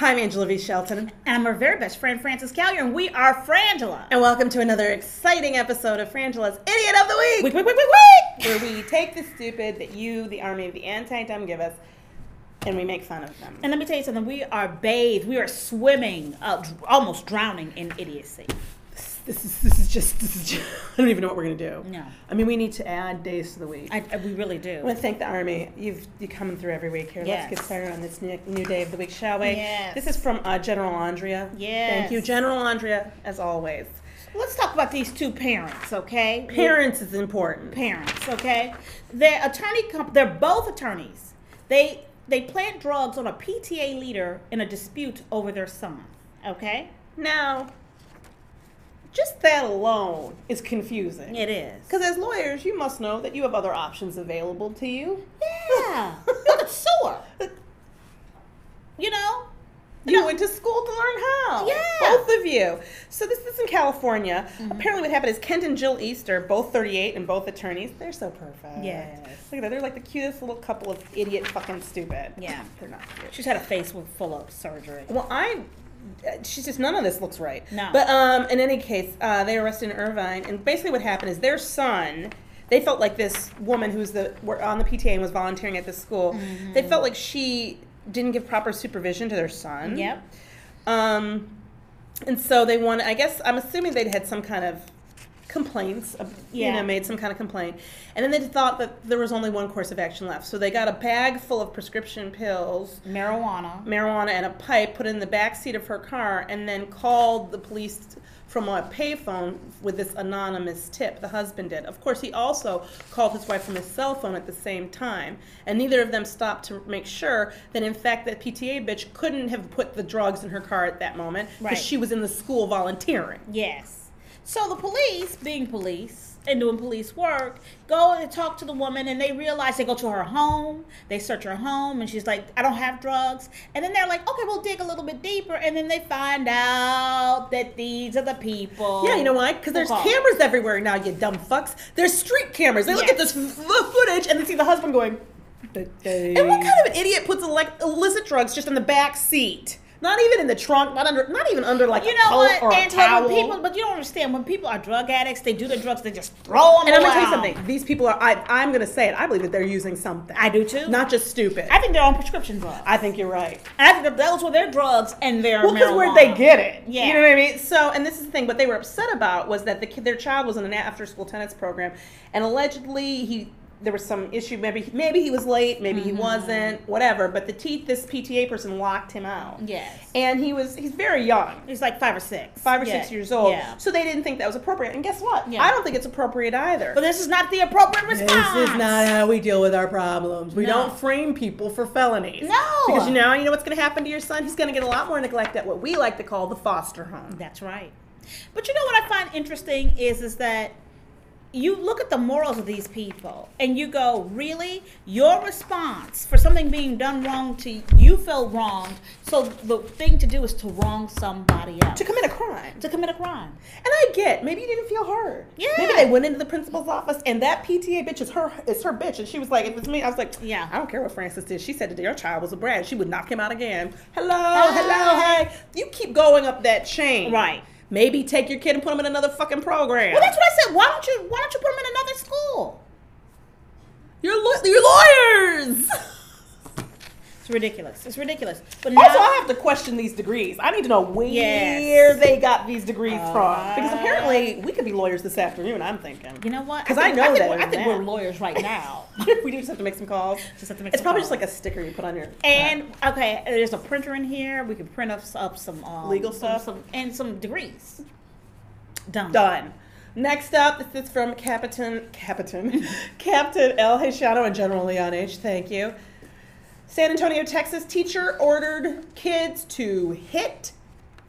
I'm Angela V. Shelton. And I'm our very best friend, Frances Callier, and we are Frangela. And welcome to another exciting episode of Frangela's Idiot of the Week. Where we take the stupid that you, the army of the anti-dumb, give us, and we make fun of them. And let me tell you something, we are bathed, we are swimming, almost drowning in idiocy. This is just, I don't even know what we're going to do. No. I mean, we need to add days to the week. We really do. I want to thank the Army. You're coming through every week here. Yes. Let's get started on this new day of the week, shall we? Yes. This is from General Ondria. Yes. Thank you, General Ondria, as always. Let's talk about these two parents, okay? Parents is important. Parents, okay? They're both attorneys. They plant drugs on a PTA leader in a dispute over their son, okay? Now, just that alone is confusing. It is. Because as lawyers, you must know that you have other options available to you. Yeah. You could sue her. You know? You went to school to learn how. Yeah. Both of you. So this is in California. Mm-hmm. Apparently what happened is Kent and Jill Easter, both 38 and both attorneys, they're so perfect. Yes. Look at that. They're like the cutest little couple of idiot fucking stupid. Yeah. They're not cute. She's had a face full of surgery. Well, she's just, none of this looks right. No. But in any case, they arrested in Irvine, and basically what happened is their son, they felt like this woman who's on the PTA and was volunteering at this school, mm-hmm. they felt like she didn't give proper supervision to their son. Yep. And so they wanted, I guess, I'm assuming they'd had some kind of complaints, made some kind of complaint. And then they thought that there was only one course of action left. So they got a bag full of prescription pills, marijuana and a pipe, put it in the back seat of her car, and then called the police from a payphone with this anonymous tip. The husband did. Of course, he also called his wife from his cell phone at the same time. And neither of them stopped to make sure that, in fact, that PTA bitch couldn't have put the drugs in her car at that moment because she was in the school volunteering. Yes. So the police, being police and doing police work, go and talk to the woman, and they realize, they go to her home, they search her home, and she's like, I don't have drugs. And then they're like, okay, we'll dig a little bit deeper, and then they find out that these are the people. Yeah, you know why? Because there's cameras everywhere now, you dumb fucks. There's street cameras. They look at this footage, and they see the husband going, and what kind of an idiot puts illicit drugs just in the back seat? Not even in the trunk, not even under like a coat or a towel. But you don't understand, when people are drug addicts, they do the drugs, they just throw them And around. I'm going to tell you something. These people are, I'm going to say it, I believe that they're using something. I do too. Not just stupid. I think they're on prescription drugs. I think you're right. And I think that those were their drugs and their marijuana. Because where'd they get it? Yeah. You know what I mean? So, and this is the thing, what they were upset about was that their child was in an after-school tennis program, and allegedly there was some issue. Maybe he was late. Maybe he wasn't. Whatever. But this PTA person locked him out. Yes. And he's very young. He's like 5 or 6. 5 or 6 years old. Yeah. So they didn't think that was appropriate. And guess what? Yeah. I don't think it's appropriate either. But this is not the appropriate response. This is not how we deal with our problems. We don't frame people for felonies. No. Because you know what's going to happen to your son? He's going to get a lot more neglect at what we like to call the foster home. That's right. But you know what I find interesting is that you look at the morals of these people and you go, really? Your response for something being done wrong to you felt wronged, so the thing to do is to wrong somebody else. To commit a crime. And I get, maybe you didn't feel heard. Yeah. Maybe they went into the principal's office and that PTA bitch is her bitch. And she was like, if it's me, I was like, yeah, I don't care what Frances did. She said that your child was a brat. She would knock him out again. Hello, hey. You keep going up that chain. Right. Maybe take your kid and put him in another fucking program. Well, that's what I said. Why don't you put him in another school? You're lawyers. It's ridiculous. But now, also, I have to question these degrees. I need to know where they got these degrees from. Because apparently, we could be lawyers this afternoon, I'm thinking. You know what? Because I think we're lawyers right now. We just have to make some calls. It's probably just like a sticker you put on your... And, okay, there's a printer in here. We can print up some... legal stuff? And some degrees. Done. Next up, this is from Captain El Haitiano and General Leon H. Thank you. San Antonio, Texas, teacher ordered kids to hit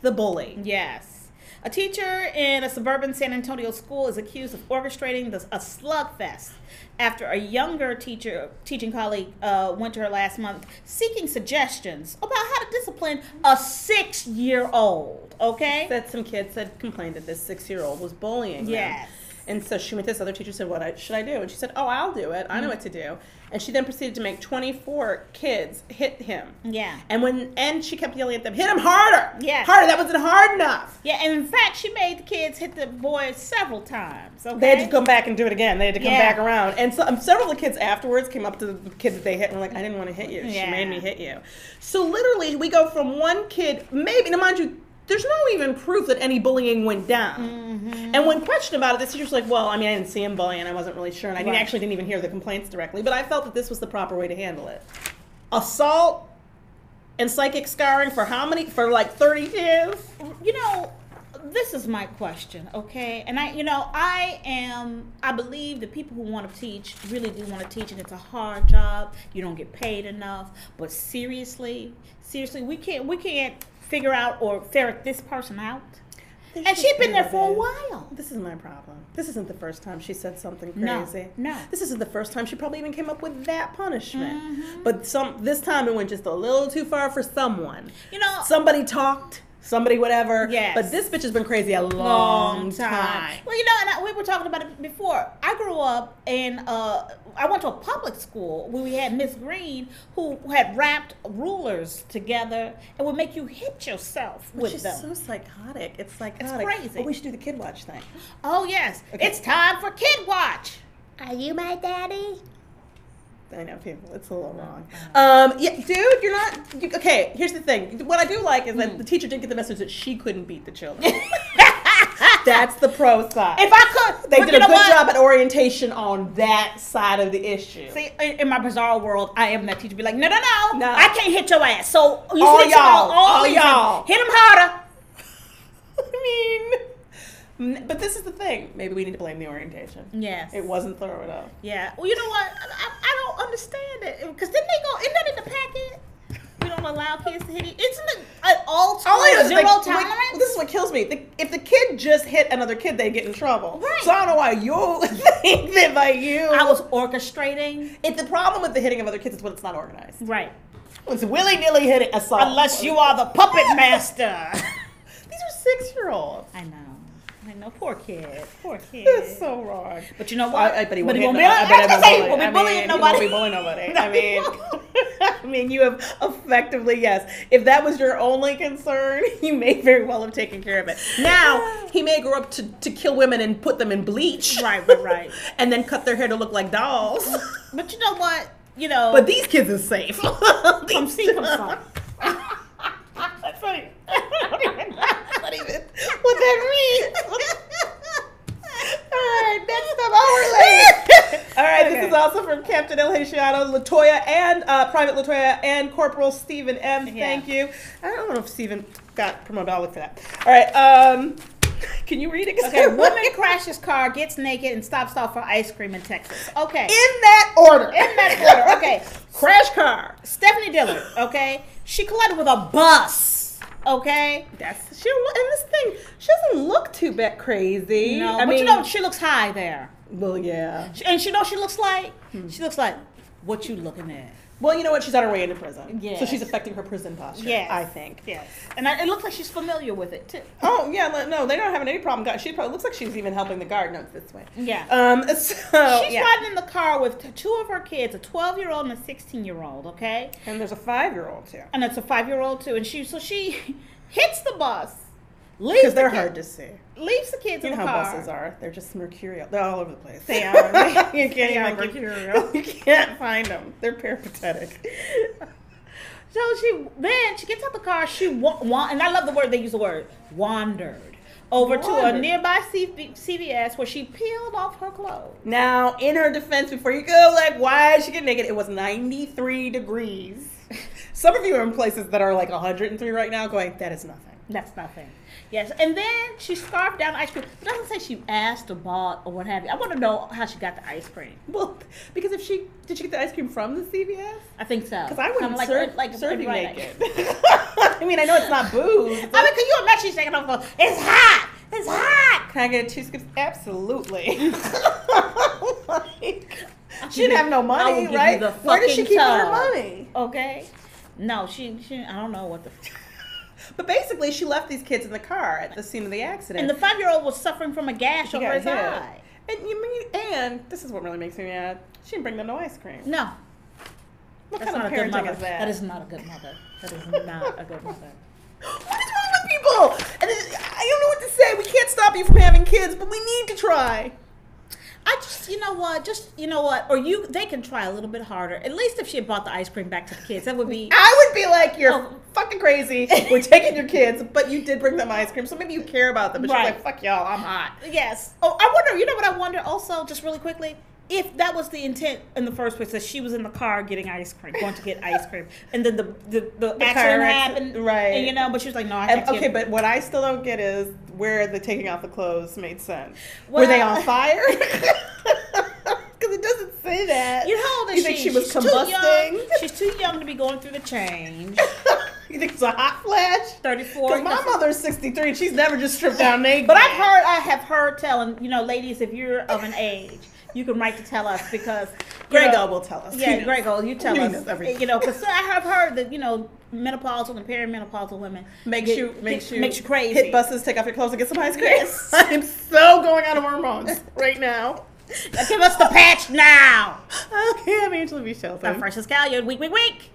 the bully. Yes. A teacher in a suburban San Antonio school is accused of orchestrating a slugfest after a younger teaching colleague went to her last month seeking suggestions about how to discipline a 6-year-old, okay? That some kids had complained that this 6-year-old was bullying them. Yes. And so she went to this other teacher and said, what should I do? And she said, oh, I'll do it. I know what to do. And she then proceeded to make 24 kids hit him. Yeah. And she kept yelling at them, hit him harder. Yeah. Harder. That wasn't hard enough. Yeah, and in fact, she made the kids hit the boys several times. Okay? They had to come back and do it again. They had to come back around. And so, several of the kids afterwards came up to the kids that they hit and were like, I didn't want to hit you. She made me hit you. So literally, we go from one kid, maybe, now mind you, there's no even proof that any bullying went down. Mm-hmm. And when questioned about it, the teacher's like, well, I mean, I didn't see him bullying. I wasn't really sure. And I actually didn't even hear the complaints directly. But I felt that this was the proper way to handle it. Assault and psychic scarring for how many? For like 30 kids? You know, this is my question, okay? And I believe the people who want to teach really do want to teach, and it's a hard job. You don't get paid enough. But seriously, we can't figure out or ferret this person out. And she's been there for a while. This is my problem. This isn't the first time she said something crazy. No. This isn't the first time she probably even came up with that punishment. Mm-hmm. But this time it went just a little too far for someone. Somebody talked. Somebody, whatever. Yes. But this bitch has been crazy a long time. Well, and we were talking about it before. I grew up and I went to a public school where we had Miss Green who had wrapped rulers together and would make you hit yourself with them. Which is so psychotic. It's psychotic. It's crazy. But we should do the Kid Watch thing. Oh, yes. Okay. It's time for Kid Watch. Are you my daddy? I know, people. It's a little wrong. Yeah, dude, you're not. Okay, here's the thing. What I do like is that the teacher didn't get the message that she couldn't beat the children. That's the pro side. If I could, they did a good job at orientation on that side of the issue. See, in my bizarre world, I am that teacher. Be like, no, I can't hit your ass. So you all y'all, hit him harder. I mean. But this is the thing. Maybe we need to blame the orientation. Yes. It wasn't thorough enough. Yeah. Well, you know what? I don't understand it. Because didn't they go, isn't that in the packet? We don't allow kids to hit each. Isn't it at all zero tolerance? This is what kills me. If the kid just hit another kid, they get in trouble. Right. So I don't know why you think that by you. I was orchestrating. The problem with the hitting of other kids is when it's not organized. Right. It's willy-nilly hitting assault. Unless you are the puppet master. These are 6-year-olds. I know. Poor kid. That's so wrong. But you know what? But he won't be bullying nobody. He won't be bullying nobody. I mean, you have effectively, yes. If that was your only concern, you may very well have taken care of it. Now, he may grow up to kill women and put them in bleach. Right. And then cut their hair to look like dolls. But you know what? But these kids are safe. Come see, come son. That's funny. I don't even know what that means. All right, next up, overlay. All right, okay. This is also from Captain El Haitiano, Latoya, and Private Latoya, and Corporal Stephen M. Thank you. I don't know if Stephen got promoted. I'll look for that. All right, can you read it? Okay, woman crashes car, gets naked, and stops off for ice cream in Texas. Okay. In that order. Okay. Crash car. Stephanie Dillard, okay? She collided with a bus, okay? She doesn't look too bad crazy. No, I mean, you know, she looks high there. Well, yeah. And she looks like? She looks like, what you looking at? Well, you know what? She's on her way into prison. Yeah. So she's affecting her prison posture, I think. Yes. And it looks like she's familiar with it, too. Oh, yeah. No, they're not having any problem. She probably looks like she's even helping the guard. No, it's this way. Yeah. She's riding in the car with 2 of her kids, a 12-year-old and a 16-year-old, okay? And there's a 5-year-old, too. And it's a 5-year-old, too. And she hits the bus. Because they're hard to see. Leaves the kids in the car. You know how buses are. They're just mercurial. They're all over the place. They are. You can't even mercurial. You can't find them. They're peripatetic. So she gets out the car. She and I love the word, they use the word, wandered over to a nearby CVS where she peeled off her clothes. Now, in her defense, before you go, why did she get naked? It was 93 degrees. Some of you are in places that are 103 right now going, that is nothing. That's nothing. Yes, and then she scarfed down the ice cream. It doesn't say she asked or bought or what have you. I want to know how she got the ice cream. Well, because did she get the ice cream from the CVS? I think so. Because I wouldn't serve you naked. I mean, I know it's not booze. Can you imagine she's taking off clothes? It's hot. It's hot. Can I get 2 scoops? Absolutely. She didn't have no money, right? Where did she keep her money? Okay. No, she I don't know what the. But basically, she left these kids in the car at the scene of the accident. And the 5-year-old was suffering from a gash over his eye. And this is what really makes me mad. She didn't bring them no ice cream. No. What That's kind of not a good parenting mother. is that? That is not a good mother. That is not a good mother. What is wrong with people? And I don't know what to say. We can't stop you from having kids, but we need to try. You know what? Or they can try a little bit harder. At least if she had brought the ice cream back to the kids, that would be. I would be like, you're fucking crazy. We're taking your kids, but you did bring them ice cream, so maybe you care about them. But Right. she's like, fuck y'all, I'm hot. Yes. Oh, I wonder. You know what I wonder? Also, just really quickly, if that was the intent in the first place, that she was in the car getting ice cream, going to get ice cream, and then the accident happened, right? And, but she was like, no, I can't. Okay, but what I still don't get is where the taking off the clothes made sense. Were they on fire? Because it doesn't say that. You know how old is you think she was She's combusting? She's too young to be going through the change. You think it's a hot flash? 34. Because my mother's 63 and she's never just stripped down naked. But I have heard telling, ladies, if you're of an age, you can write to tell us because Grego will tell us. Yeah, Grego, you tell us. Everything. Because I have heard that menopausal and perimenopausal women makes you crazy. Hit buses, take off your clothes, and get some ice cream. Yes. I'm so going out of hormones right now. Give us the patch now. Okay, I'm Angela B. Shelton. I'm Frangela. Week.